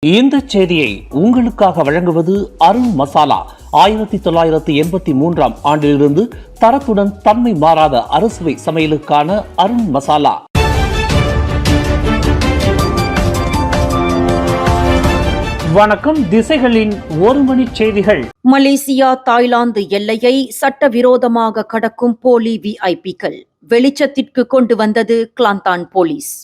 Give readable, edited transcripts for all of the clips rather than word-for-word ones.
இந்த செய்தியை உங்களுக்காக வழங்குவது அருண் மசாலா. 1983 ஆண்டிலிருந்து தரத்துடன் தன்மை மாறாத அறுசுவை சமையலுக்கான அருண் மசாலா. வணக்கம். திசைகளின் ஒரு மணி செய்திகள். மலேசியா தாய்லாந்து எல்லையை சட்டவிரோதமாக கடக்கும் போலி விஐபிக்கள் வெளிச்சத்திற்கு கொண்டு வந்தது கிளாந்தான் போலீஸ்.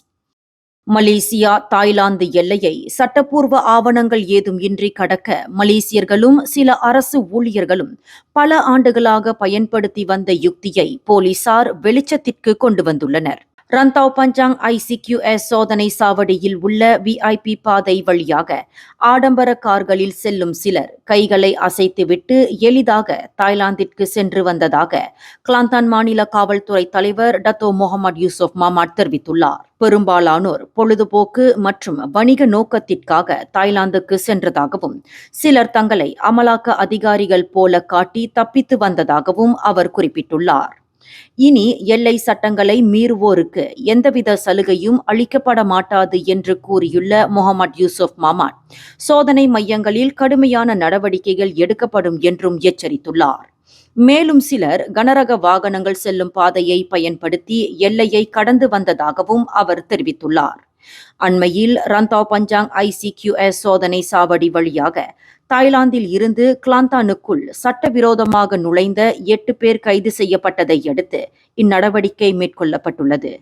மலேசியா தாய்லாந்து எல்லையை சட்டப்பூர்வ ஆவணங்கள் ஏதும் இன்றி கடக்க மலேசியர்களும் சில அரசு ஊழியர்களும் பல ஆண்டுகளாக பயன்படுத்தி வந்த யுக்தியை போலீசார் வெளிச்சத்திற்கு கொண்டு வந்துள்ளனர். ரந்தாவ் பஞ்சாங் ICQS சோதனை சாவடியில் உள்ள விஐபி பாதை வழியாக ஆடம்பர கார்களில் செல்லும் சிலர் கைகளை அசைத்துவிட்டு எளிதாக தாய்லாந்திற்கு சென்று வந்ததாக கிளாந்தான் மாநில காவல்துறை தலைவர் டத்தோ முகமது யூசுப் மாமாட் தெரிவித்துள்ளார். பெரும்பாலானோர் பொழுதுபோக்கு மற்றும் வணிக நோக்கத்திற்காக தாய்லாந்துக்கு சென்றதாகவும் சிலர் தங்களை அமலாக்க அதிகாரிகள் போல காட்டி தப்பித்து வந்ததாகவும் அவர் குறிப்பிட்டுள்ளார். இனி எல்லை சட்டங்களை மீறுவோருக்கு எந்தவித சலுகையும் அளிக்கப்பட மாட்டாது என்று கூறியுள்ள முகமது யூசுப் மாமாட் சோதனை மையங்களில் கடுமையான நடவடிக்கைகள் எடுக்கப்படும் என்றும் எச்சரித்துள்ளார். மேலும் சிலர் கனரக வாகனங்கள் செல்லும் பாதையை பயன்படுத்தி எல்லையை கடந்து வந்ததாகவும் அவர் தெரிவித்துள்ளார். அண்மையில் ரந்தாவ் பஞ்சாங் ICQS சோதனை சாவடி வழியாக தாய்லாந்தில் இருந்து கிளாந்தானுக்குள் சட்டவிரோதமாக நுழைந்த 8 பேர் கைது செய்யப்பட்டதை அடுத்து இந்நடவடிக்கை மேற்கொள்ளப்பட்டுள்ளது.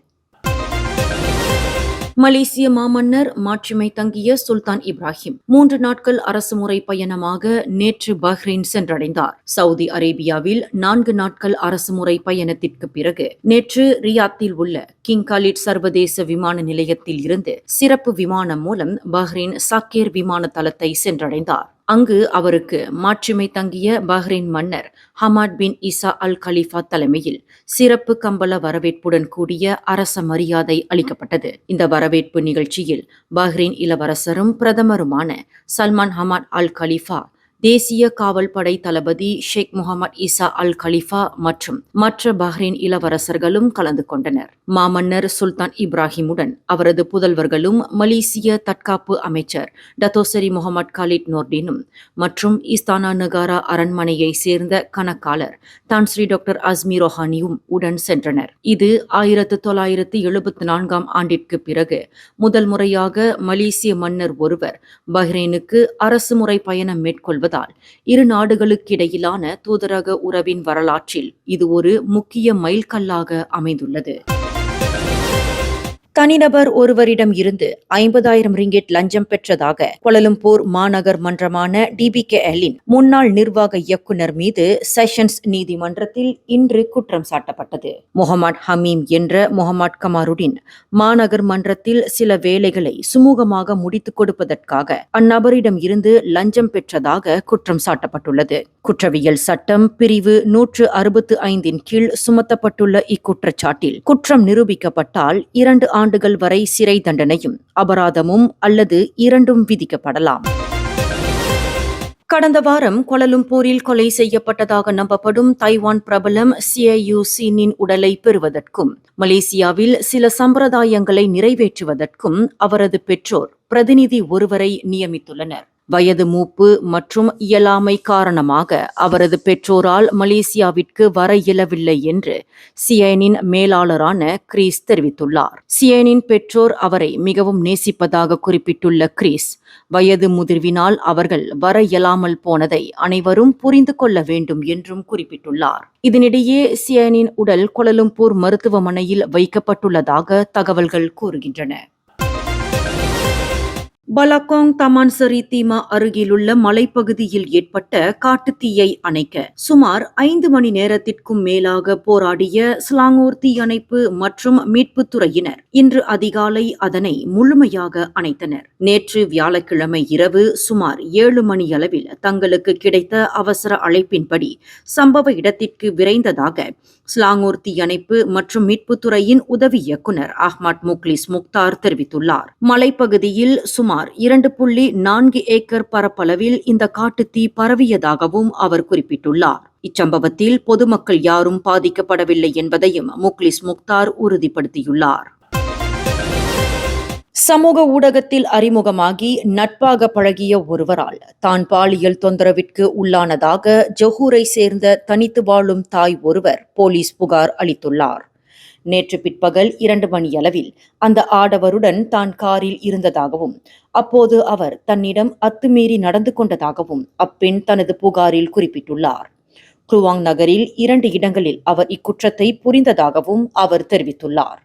மலேசிய மாமன்னர் மாட்சிமை தங்கிய சுல்தான் இப்ராஹிம் 3 நாட்கள் அரசுமுறை பயணமாக நேற்று பஹ்ரைன் சென்றடைந்தார். சவுதி அரேபியாவில் 4 நாட்கள் அரசுமுறை பயணத்திற்கு பிறகு நேற்று ரியாத்தில் உள்ள கிங் காலிட் சர்வதேச விமான நிலையத்தில் இருந்து சிறப்பு விமானம் மூலம் பஹ்ரைன் சாக்கேர் விமான தளத்தை சென்றடைந்தார். அங்கு அவருக்கு மாட்சிமை தங்கிய பஹ்ரைன் மன்னர் ஹமாட் பின் இசா அல் கலீஃபா தலைமையில் சிறப்பு கம்பள வரவேற்புடன் கூடிய அரச மரியாதை அளிக்கப்பட்டது. இந்த வரவேற்பு நிகழ்ச்சியில் பஹ்ரைன் இளவரசரும் பிரதமருமான சல்மான் ஹமாட் அல் கலீஃபா, தேசிய காவல் படை தளபதி ஷேக் முகமது இசா அல் கலீஃபா மற்றும் மற்ற பஹ்ரைன் இளவரசர்களும் கலந்து கொண்டனர். மாமன்னர் சுல்தான் இப்ராஹிமுடன் அவரது புதல்வர்களும் மலேசிய தற்காப்பு அமைச்சர் டத்தோசரி முகமது காலிட் நோர்டினும் மற்றும் இஸ்தானா நகாரா அரண்மனையை சேர்ந்த கணக்காளர் தான்ஸ்ரீ டாக்டர் அஸ்மி ரொஹானியும் உடன் சென்றனர். இது 1974 ஆண்டிற்கு பிறகு முதல் முறையாக மலேசிய மன்னர் ஒருவர் பஹ்ரைனுக்கு அரசுமுறை பயணம் மேற்கொள்வது இரு நாடுகளுக்கிடையிலான தூதரக உறவின் வரலாற்றில் இது ஒரு முக்கிய மைல்கல்லாக அமைந்துள்ளது. தனிநபர் ஒருவரிடம் இருந்து 50,000 ரிங்கெட் லஞ்சம் பெற்றதாக கோலாலம்பூர் மாநகர் மன்றமான DBKL-இன் முன்னாள் நிர்வாக இயக்குனர் மீது செஷன்ஸ் நீதிமன்றத்தில் இன்று குற்றம் சாட்டப்பட்டது. முகமது ஹமீம் என்ற முகமது கமாருடின் மாநகர் மன்றத்தில் சில வேலைகளை சுமூகமாக முடித்துக் கொடுப்பதற்காக அந்நபரிடம் இருந்து லஞ்சம் பெற்றதாக குற்றம் சாட்டப்பட்டுள்ளது. குற்றவியல் சட்டம் பிரிவு 165 கீழ் சுமத்தப்பட்டுள்ள இக்குற்றச்சாட்டில் குற்றம் நிரூபிக்கப்பட்டால் 2 ஆண்டுகள் வரை சிறை தண்டனையும் அபராதமும் அல்லது இரண்டும் விதிக்கப்படலாம். கடந்த வாரம் கோலாலம்பூரில் கொலை செய்யப்பட்டதாக நம்பப்படும் தைவான் பிரபலம் சியு சீனின் உடலை பெறுவதற்கும் மலேசியாவில் சில சம்பிரதாயங்களை நிறைவேற்றுவதற்கும் அவரது பெற்றோர் பிரதிநிதி ஒருவரை நியமித்துள்ளனர். வயது மூப்பு மற்றும் இயலாமை காரணமாக அவரது பெற்றோரால் மலேசியாவிற்கு வர இயலவில்லை என்று சியனின் மேலாளரான கிறிஸ் தெரிவித்துள்ளார். சியனின் பெற்றோர் அவரை மிகவும் நேசிப்பதாக குறிப்பிட்டுள்ள கிறிஸ், வயது முதிர்வினால் அவர்கள் வர இயலாமல் போனதை அனைவரும் புரிந்து கொள்ள வேண்டும் என்றும் குறிப்பிட்டுள்ளார். இதனிடையே சியனின் உடல் கோலாலம்பூர் மருத்துவமனையில் வைக்கப்பட்டுள்ளதாக தகவல்கள் கூறுகின்றன. பலகாங் தமான் சரி தீமா அருகிலுள்ள மலைப்பகுதியில் ஏற்பட்ட காட்டுத்தீயை அணைக்க சுமார் 5 மணி நேரத்திற்கும் மேலாக போராடிய ஸ்லாங்கூர் தீயணைப்பு மற்றும் மீட்புத்துறையினர் இன்று அதிகாலை அதனை முழுமையாக அணைத்தனர். நேற்று வியாழக்கிழமை இரவு சுமார் 7 மணியளவில் தங்களுக்கு கிடைத்த அவசர அழைப்பின்படி சம்பவ இடத்திற்கு விரைந்ததாக ஸ்லாங்கூர் தீயணைப்பு மற்றும் மீட்புத்துறையின் உதவி இயக்குனர் அஹ்மத் முக்லிஸ் முக்தார் தெரிவித்துள்ளார். மலைப்பகுதியில் சுமார் 2.4 ஏக்கர் பரப்பளவில் இந்த காட்டுத்தீ பரவியதாகவும் அவர் குறிப்பிட்டுள்ளார். இச்சம்பவத்தில் பொதுமக்கள் யாரும் பாதிக்கப்படவில்லை என்பதையும் முக்லிஸ் முக்தார் உறுதிப்படுத்தியுள்ளார். சமூக ஊடகத்தில் அறிமுகமாகி நட்பாக பழகிய ஒருவரால் தான் பாலியல் தொந்தரவிற்கு உள்ளானதாக ஜொஹூரை சேர்ந்த தனித்து வாழும் தாய் ஒருவர் போலீஸ் புகார் அளித்துள்ளார். நேற்று பிற்பகல் 2 மணியளவில் அந்த ஆடவருடன் தான் காரில் இருந்ததாகவும் அப்போது அவர் தன்னிடம் அத்துமீறி நடந்து கொண்டதாகவும் அப்பெண் தனது புகாரில் குறிப்பிட்டுள்ளார். குலுவாங் நகரில் 2 இடங்களில் அவர் இக்குற்றத்தை புரிந்ததாகவும் அவர் தெரிவித்துள்ளார்.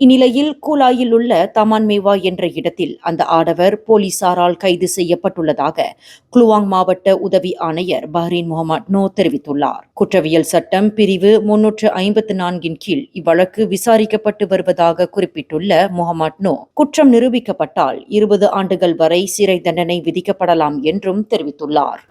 இந்நிலையில் கூலாயில் உள்ள தமான்மேவா என்ற இடத்தில் அந்த ஆடவர் போலீசாரால் கைது செய்யப்பட்டுள்ளதாக குலுவாங் மாவட்ட உதவி ஆணையர் பஹ்ரீன் முகமது நோ தெரிவித்துள்ளார். குற்றவியல் சட்டம் பிரிவு 354 கீழ் இவ்வழக்கு விசாரிக்கப்பட்டு வருவதாக குறிப்பிட்டுள்ள முகமது நோ, குற்றம் நிரூபிக்கப்பட்டால் 20 ஆண்டுகள் வரை சிறை தண்டனை விதிக்கப்படலாம் என்றும் தெரிவித்துள்ளார்.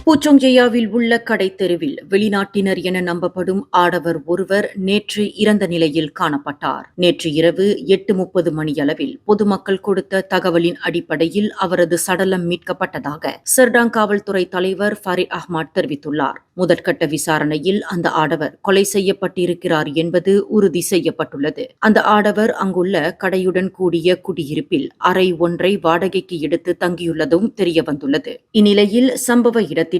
பூச்சோங்ஜெயாவில் உள்ள கடை தெருவில் வெளிநாட்டினர் என நம்பப்படும் ஆடவர் ஒருவர் நேற்று இறந்த நிலையில் காணப்பட்டார். நேற்று இரவு 8:30 மணியளவில் பொதுமக்கள் கொடுத்த தகவலின் அடிப்படையில் அவரது சடலம் மீட்கப்பட்டதாக சர்டாங் காவல்துறை தலைவர் ஃபரீத் அஹ்மத் தெரிவித்துள்ளார். முதற்கட்ட விசாரணையில் அந்த ஆடவர் கொலை செய்யப்பட்டிருக்கிறார் என்பது உறுதி செய்யப்பட்டுள்ளது. அந்த ஆடவர் அங்குள்ள கடையுடன் கூடிய குடியிருப்பில் அறை ஒன்றை வாடகைக்கு எடுத்து தங்கியுள்ளதும் தெரியவந்துள்ளது. இந்நிலையில் சம்பவ இடத்தில்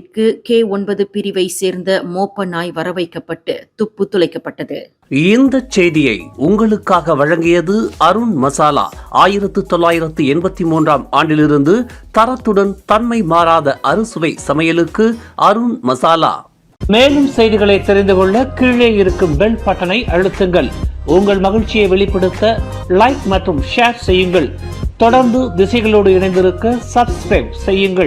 K9 பிரிவை சேர்ந்த மோப்ப நாய் வரவைக்கப்பட்டு துப்பு துளைக்கப்பட்டது. இந்த செய்தியை உங்களுக்காக வழங்கியது அருண் மசாலா. 1983 ஆண்டிலிருந்து தரத்துடன் தன்மை மாறாத அறுசுவை சமையலுக்கு அருண் மசாலா. மேலும் செய்திகளை தெரிந்து கொள்ள கீழே இருக்கும் பெல் பட்டனை அழுத்துங்கள். உங்கள் மகிழ்ச்சியை வெளிப்படுத்த லைக் மற்றும் ஷேர் செய்யுங்கள். தொடர்ந்து திசைகளோடு இணைந்திருக்க சப்ஸ்கிரைப் செய்யுங்கள்.